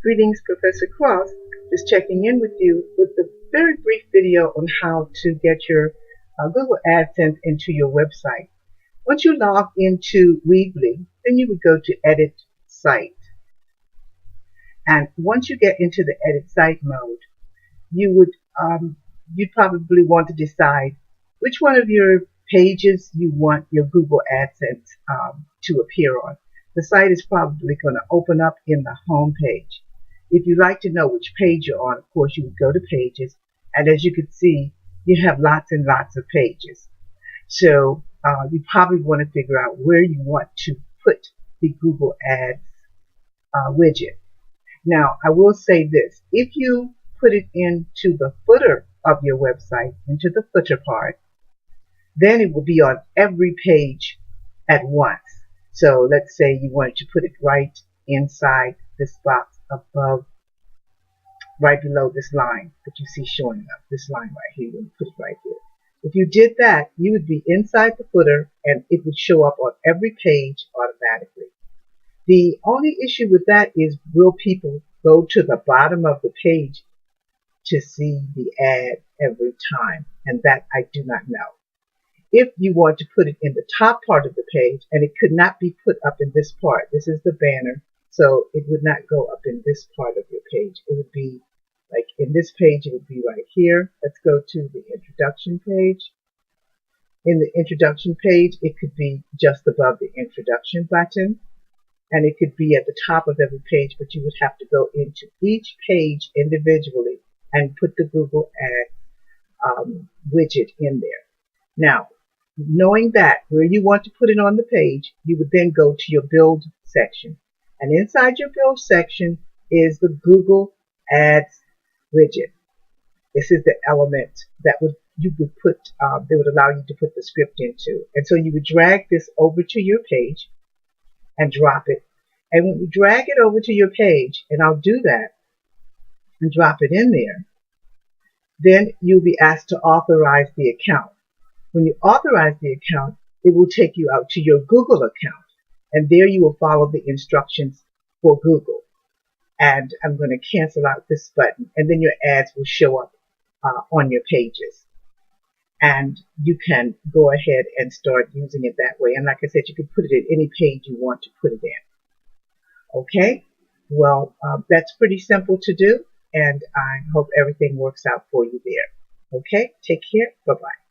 Greetings, Professor Cross. Just checking in with you with a very brief video on how to get your Google AdSense into your website. Once you log into Weebly, then you would go to Edit Site. And once you get into the Edit Site mode, you'd probably want to decide which one of your pages you want your Google AdSense to appear on. The site is probably going to open up in the home page. If you'd like to know which page you're on, of course, you would go to Pages, and as you can see, you have lots and lots of pages. So you probably want to figure out where you want to put the Google Ads widget. Now, I will say this. If you put it into the footer of your website, into the footer part, then it will be on every page at once. So let's say you wanted to put it right inside this box above, right below this line that you see showing up, this line right here. You put it right here. If you did that, you would be inside the footer and it would show up on every page automatically. The only issue with that is, will people go to the bottom of the page to see the ad every time? And that I do not know. If you want to put it in the top part of the page, and it could not be put up in this part, this is the banner, so it would not go up in this part of your page. It would be like in this page, it would be right here. Let's go to the introduction page. In the introduction page, it could be just above the introduction button, and it could be at the top of every page, but you would have to go into each page individually and put the Google Ad widget in there. Now, knowing that where you want to put it on the page, you would then go to your build section. And inside your build section is the Google Ads widget. This is the element that they would allow you to put the script into. And so you would drag this over to your page and drop it. And when you drag it over to your page, and I'll do that and drop it in there, then you'll be asked to authorize the account. When you authorize the account, it will take you out to your Google account, and there you will follow the instructions for Google. And I'm going to cancel out this button, and then your ads will show up on your pages. And you can go ahead and start using it that way. And like I said, you can put it in any page you want to put it in. Okay? Well, that's pretty simple to do, and I hope everything works out for you there. Okay? Take care. Bye-bye.